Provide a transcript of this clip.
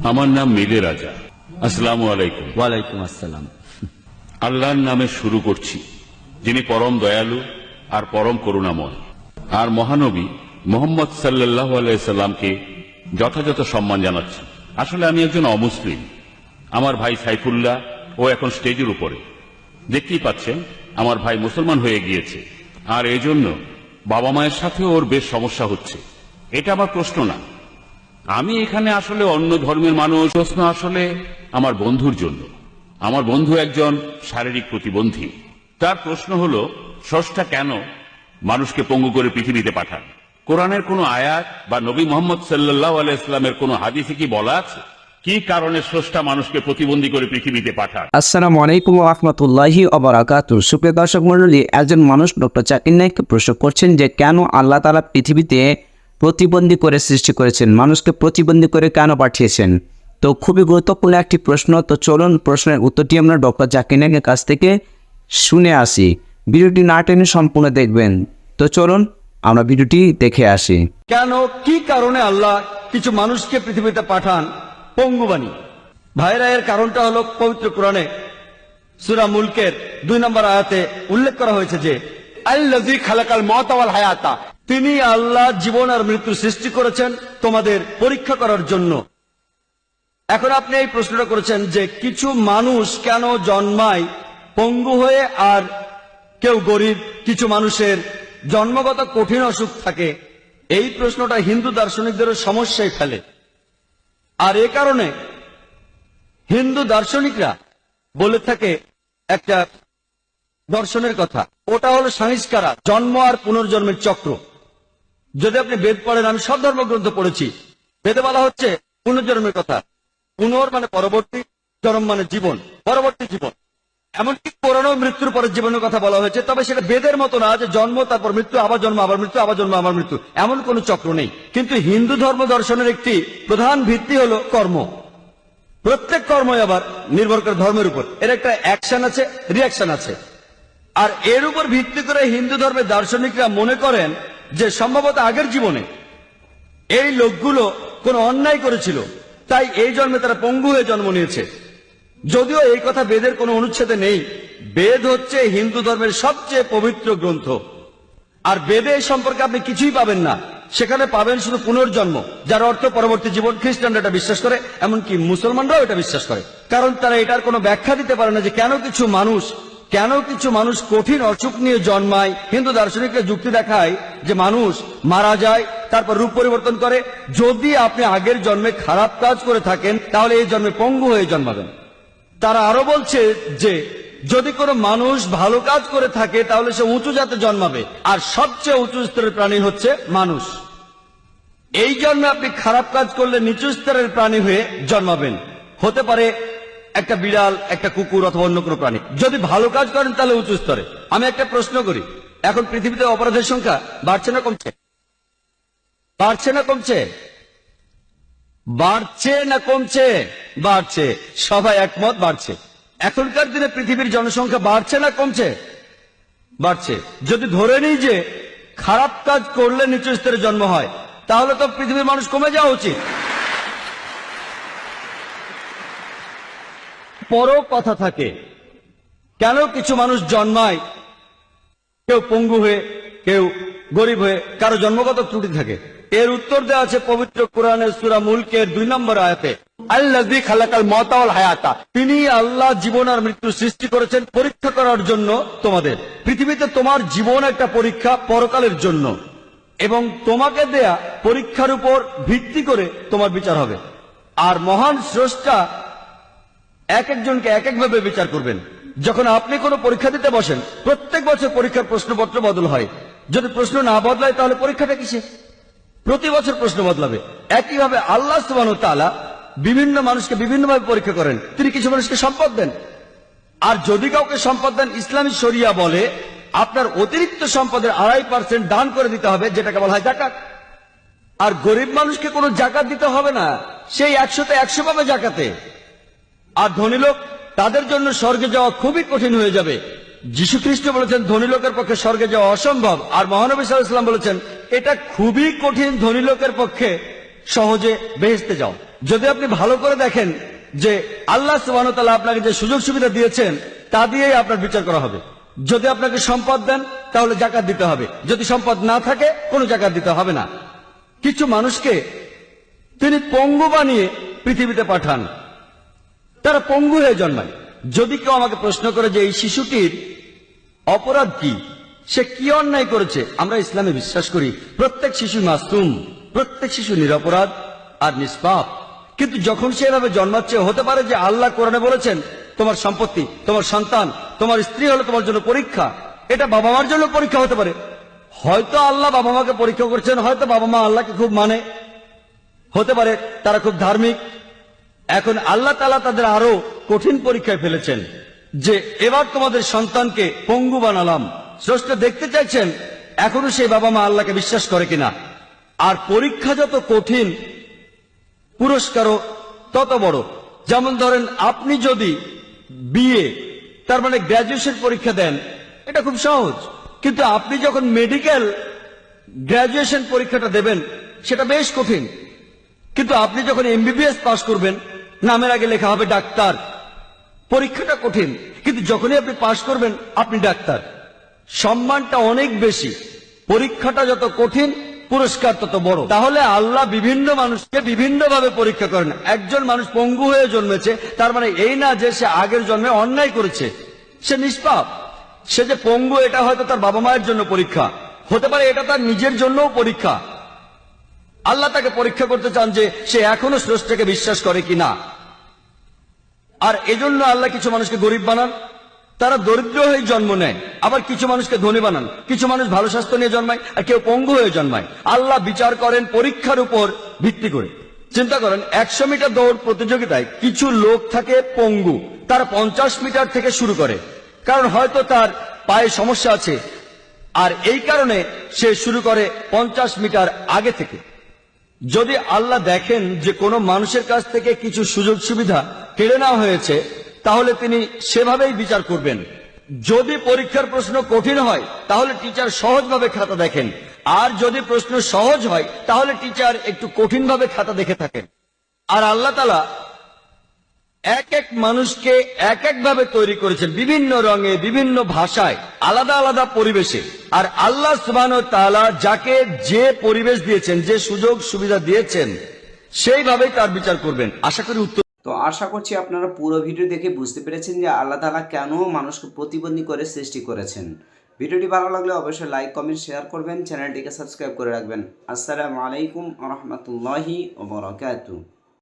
আমার নাম মিলে রাজা। আসসালামু আলাইকুম। ওয়ালাইকুম আসসালাম। আল্লাহর নামে শুরু করছি, যিনি পরম দয়ালু আর পরম করুণাময়। আর মহানবী মোহাম্মদ সাল্লাল্লাহু আলাইহি সাল্লামকে যথাযথ সম্মান জানাচ্ছি। আসলে আমি একজন অমুসলিম। আমার ভাই সাইফুল্লাহ ও এখন স্টেজের উপরে, দেখতেই পাচ্ছেন আমার ভাই মুসলমান হয়ে গিয়েছে, আর এই জন্য বাবা মায়ের সাথে ওর বেশ সমস্যা হচ্ছে। এটা আমার প্রশ্ন না, আমি এখানে আসলে অন্য ধর্মের মানুষ। প্রশ্ন আসলে আমার বন্ধুর জন্য। আমার বন্ধু একজন শারীরিক প্রতিবন্ধী। তার প্রশ্ন হলো, স্রষ্টা কেন মানুষকে পঙ্গু করে পৃথিবীতে পাঠান? কোরআনের কোন আয়াত বা নবী মোহাম্মদ সাল্লাল্লাহু আলাইহি ওয়াসাল্লামের কোন হাদিসে কি বলা আছে কি কারণে স্রষ্টা মানুষকে প্রতিবন্ধী করে পৃথিবীতে পাঠান? আসসালামু আলাইকুম ওয়া রাহমাতুল্লাহি ওয়া বারাকাতুহু। সুপ্রিয় দর্শক মণ্ডলী, একজন মানুষ ডক্টর জাকির নায়েককে প্রশ্ন করছেন যে কেন আল্লাহ তাআলা পৃথিবীতে প্রতিবন্ধী করে সৃষ্টি করেছেন, মানুষকে প্রতিবন্ধী করে কেন পাঠিয়েছেন। তো খুবই গুরুত্বপূর্ণ একটি প্রশ্ন। তো চলুন প্রশ্নের উত্তরটি আমরা ডক্টর জাকির নায়েকের কাছ থেকে শুনে আসি। ভিডিওটি না টেনে সম্পূর্ণ দেখবেন। তো চলুন আমরা ভিডিওটি দেখে আসি। কেন, কি কারণে আল্লাহ কিছু মানুষকে পৃথিবীতে পাঠান পঙ্গু বানিয়ে? ভাইরা, এর কারণটা হলো পবিত্র কোরআনে সূরা মুলকের 2 নম্বর আয়াতে উল্লেখ করা হয়েছে যে আল্লাযী খালাকাল মাউতা ওয়াল হায়াতা, তিনি আল্লাহ জীবন আর মৃত্যু সৃষ্টি করেছেন তোমাদের পরীক্ষা করার জন্য। এখন আপনি এই প্রশ্নটা করেছেন যে কিছু মানুষ কেন জন্মায় পঙ্গু হয়ে আর কেউ গরিব, কিছু মানুষের জন্মগত কঠিন অসুখ থাকে। এই প্রশ্নটা হিন্দু দার্শনিকদেরও সমস্যায় ফেলে। আর এ কারণে হিন্দু দার্শনিকরা বলে থাকে একটা দর্শনের কথা, ওটা হলো সংস্কারা, জন্ম আর পুনর্জন্মের চক্র। যদি আপনি বেদ পড়েন, আমি সব ধর্মগ্রন্থ পড়েছি, বেদে বলা হচ্ছে পুনর্জন্মের কথা। পুনর মানে পরবর্তী, জন্ম মানে জীবন, পরবর্তী জীবন। এমনকি পুরানো মৃত্যুর পরের জীবনের কথা বলা হয়েছে, তবে সেটা বেদের মতো না যে জন্ম তারপর মৃত্যু, আবার জন্ম আবার মৃত্যু, আবার জন্ম আবার মৃত্যু, এমন কোন চক্র নেই। কিন্তু হিন্দু ধর্ম দর্শনের একটি প্রধান ভিত্তি হলো কর্ম। প্রত্যেক কর্মই আবার নির্ভর করে ধর্মের উপর, এর একটা অ্যাকশন আছে, রিয়াকশন আছে। আর এর উপর ভিত্তি করে হিন্দু ধর্মের দার্শনিকরা মনে করেন যে সম্ভবত আগের জীবনে এই লোকগুলো কোন অন্যায় করেছিল, তাই এই জন্মে তারা পঙ্গু হয়ে জন্ম নিয়েছে। যদিও এই কথা বেদের কোনো অনুচ্ছেদে নেই। বেদ হচ্ছে হিন্দু ধর্মের সবচেয়ে পবিত্র গ্রন্থ, আর বেদে এই সম্পর্কে আপনি কিছুই পাবেন না। সেখানে পাবেন শুধু পুনর্জন্ম, যার অর্থ পরবর্তী জীবন। খ্রিস্টানরা এটা বিশ্বাস করে, এমনকি মুসলমানরাও এটা বিশ্বাস করে, কারণ তারা এটার কোনো ব্যাখ্যা দিতে পারে না যে কেন কিছু মানুষ কঠিন অসুখ নিয়ে জন্মায়। হিন্দু দার্শনিকরা যুক্তি দেখায় যে মানুষ মারা যায়, তারপর রূপ পরিবর্তন করে। যদি আপনি আগের জন্মে খারাপ কাজ করে থাকেন, তাহলে এই জন্মে পঙ্গু হয়ে জন্মাবেন। তারা আরো বলছে যে যদি কোনো মানুষ ভালো কাজ করে থাকে, তাহলে সে উঁচু জাতে জন্মাবে, আর সবচেয়ে উঁচু স্তরের প্রাণী হচ্ছে মানুষ। এই জন্মে আপনি খারাপ কাজ করলে নিচু স্তরের প্রাণী হয়ে জন্মাবেন। হতে পারে একটা বিড়াল, একটা কুকুর, অথবা অন্য কোনো প্রাণী। যদি ভালো কাজ করেন তাহলে উঁচু স্তরে। আমি একটা প্রশ্ন করি, এখন পৃথিবীতে অপরাধের সংখ্যা বাড়ছে না কমছে? বাড়ছে না কমছে? বাড়ছে না কমছে? বাড়ছে। সবাই একমত, বাড়ছে। এখনকার দিনে পৃথিবীর জনসংখ্যা বাড়ছে না কমছে? বাড়ছে। যদি ধরে নিই যে খারাপ কাজ করলে নিচু স্তরে জন্ম হয়, তাহলে তো পৃথিবীর মানুষ কমে যাওয়া উচিত। পরও কথা থাকে, কেন কিছু মানুষ জন্মায় কেউ পঙ্গু হয়ে, কেউ গরিব হয়ে, কারো জন্মগত ত্রুটি থাকে। এর উত্তর দেওয়া আছে পবিত্র কোরআনের সূরা মুলকের 2 নম্বর আয়াতে, আল্লাযী খালাকাল মাউতা ওয়াল হায়াতা, তিনি আল্লাহ জীবন আর মৃত্যু সৃষ্টি করেছেন পরীক্ষা করার জন্য তোমাদের। পৃথিবীতে তোমার জীবন একটা পরীক্ষা পরকালের জন্য, এবং তোমাকে দেয়া পরীক্ষার উপর ভিত্তি করে তোমার বিচার হবে। আর মহান স্রষ্টা এক একজনকে এক একভাবে বিচার করবেন। যখন আপনি কোনো পরীক্ষা দিতে বসেন, প্রত্যেক বছর পরীক্ষার প্রশ্নপত্র বদল হয়। যদি প্রশ্ন না বদলায় তাহলে পরীক্ষাটা কিসে? প্রতি বছর প্রশ্ন বদলাবে। একইভাবে আল্লাহ সুবহানাহু ওয়া তাআলা বিভিন্ন মানুষকে বিভিন্নভাবে পরীক্ষা করেন। তিনি কিছু মানুষকে সম্পদ দেন, আর যদি কাউকে সম্পদ দেন, ইসলামী শরিয়া বলে আপনার অতিরিক্ত সম্পদের 2.5% দান করে দিতে হবে, যেটাকে বলা হয় যাকাত। আর গরিব মানুষকে কোনো যাকাত দিতে হবে না, সেই 100তে 100 পাবে যাকাতে। আর ধনী লোক, তাদের জন্য স্বর্গে যাওয়া খুবই কঠিন হয়ে যাবে। যীশু খ্রিস্ট বলেছেন ধনী লোকের পক্ষে স্বর্গে যাওয়া অসম্ভব, আর মহানবী সাল্লাল্লাহু আলাইহি ওয়াসাল্লাম বলেছেন এটা খুবই কঠিন ধনী লোকের পক্ষে সহজে বেহেশতে যাও। যদি আপনি ভালো করে দেখেন যে আল্লাহ সুবহানাহু ওয়া তাআলা আপনাকে যে সুযোগ সুবিধা দিয়েছেন তা দিয়েই আপনার বিচার করা হবে। যদি আপনাকে সম্পদ দেন তাহলে জাকাত দিতে হবে, যদি সম্পদ না থাকে কোনো জাকাত দিতে হবে না। কিছু মানুষকে তিনি পঙ্গু বানিয়ে পৃথিবীতে পাঠান, তারা পঙ্গু হয়ে জন্মায়। যদি কেউ আমাকে প্রশ্ন করে যে এই শিশুটির অপরাধ কি, সে কি অন্যায় করেছে, আমরা ইসলামে বিশ্বাস করি প্রত্যেক শিশু মাসুম, প্রত্যেক শিশু নিরপরাধ আর নিষ্পাপ। কিন্তু যখন সে এভাবে জন্মাচ্ছে, হতে পারে যে আল্লাহ কোরআনে বলেছেন তোমার সম্পত্তি, তোমার সন্তান, তোমার স্ত্রী হলো তোমার জন্য পরীক্ষা। এটা বাবা মার জন্য পরীক্ষা হতে পারে। হয়তো আল্লাহ বাবা মাকে পরীক্ষা করছেন, হয়তো বাবা মা আল্লাহকে খুব মানে, হতে পারে তারা খুব ধার্মিক। এখন আল্লাহ তাআলা তাদের আরো কঠিন পরীক্ষায় ফেলেছেন যে এবার তোমাদের সন্তানকে পঙ্গু বানালাম। স্রষ্টা দেখতে চাইছেন এখনো সেই বাবা মা আল্লাহকে বিশ্বাস করে কিনা। আর পরীক্ষা যত কঠিন, পুরস্কারও তত বড়। যেমন ধরেন, আপনি যদি বিএ তার মানে গ্র্যাজুয়েশন পরীক্ষা দেন, এটা খুব সহজ। কিন্তু আপনি যখন মেডিকেল গ্র্যাজুয়েশন পরীক্ষাটা দেবেন, সেটা বেশ কঠিন। কিন্তু আপনি যখন এমবিবিএস পাস করবেন, নামের আগে লেখা হবে ডাক্তার, পরীক্ষাটা কঠিন, কিন্তু যখনই আপনি পাস করবেন আপনি ডাক্তার, সম্মানটা অনেক বেশি। পরীক্ষাটা যত কঠিন, পুরস্কার তত বড়। তাহলে আল্লাহ বিভিন্ন মানুষকে বিভিন্ন ভাবে পরীক্ষা করেন। একজন মানুষ পঙ্গু হয়ে জন্মেছে, তার মানে এই না যে সে আগের জন্মে অন্যায় করেছে, সে নিষ্পাপ। সে যে পঙ্গু, এটা হয়তো তার বাবা মায়ের জন্য পরীক্ষা, হতে পারে এটা তার নিজের জন্যও পরীক্ষা। আল্লাহ তাকে পরীক্ষা করতে চান যে সে এখনো স্রষ্টাকে বিশ্বাস করে কিনা। আর এজন্য আল্লাহ কিছু মানুষকে গরিব বানান, তারা দরিদ্র হয়ে জন্ম নেয়। আবার কিছু মানুষকে ধনী বানান, কিছু মানুষ ভালো স্বাস্থ্য নিয়ে জন্মায়, আর কেউ পঙ্গু হয়ে জন্মায়। আল্লাহ বিচার করেন পরীক্ষার উপর ভিত্তি করে। চিন্তা করেন, 100 মিটার দৌড় প্রতিযোগিতায় কিছু লোক থাকে পঙ্গু, তারা 50 মিটার থেকে শুরু করে, কারণ হয়তো তার পায়ে সমস্যা আছে, আর এই কারণে সে শুরু করে 50 মিটার আগে থেকে। যদি আল্লাহ দেখেন যে কোনো মানুষের কাছ থেকে কিছু সুযোগ সুবিধা কেড়ে নেওয়া হয়েছে, তাহলে তিনি সেভাবেই বিচার করবেন। যদি পরীক্ষার প্রশ্ন কঠিন হয়, তাহলে টিচার সহজভাবে খাতা দেখেন, আর যদি প্রশ্ন সহজ হয়, তাহলে টিচার একটু কঠিনভাবে খাতা দেখে থাকেন। আর আল্লাহ তাআলা এক এক মানুষকে এক এক ভাবে তৈরি করেছেন, বিভিন্ন রঙে, বিভিন্ন ভাষায়, আলাদা আলাদা পরিবেশে। আর আল্লাহ সুবহানাহু ওয়া তাআলা যাকে যে পরিবেশ দিয়েছেন, যে সুযোগ সুবিধা দিয়েছেন, সেইভাবেই তার বিচার করবেন। আশা করি উত্তর। তো আশা করছি আপনারা পুরো ভিডিও দেখে বুঝতে পেরেছেন যে আল্লাহ তাআলা কেন মানুষকে প্রতিবন্ধী করে সৃষ্টি করেছেন। ভিডিওটি ভালো লাগলে অবশ্যই লাইক, কমেন্ট, শেয়ার করবেন, চ্যানেলটিকে সাবস্ক্রাইব করে রাখবেন। আসসালামু আলাইকুম ওয়া রাহমাতুল্লাহি ওয়া বারাকাতুহু।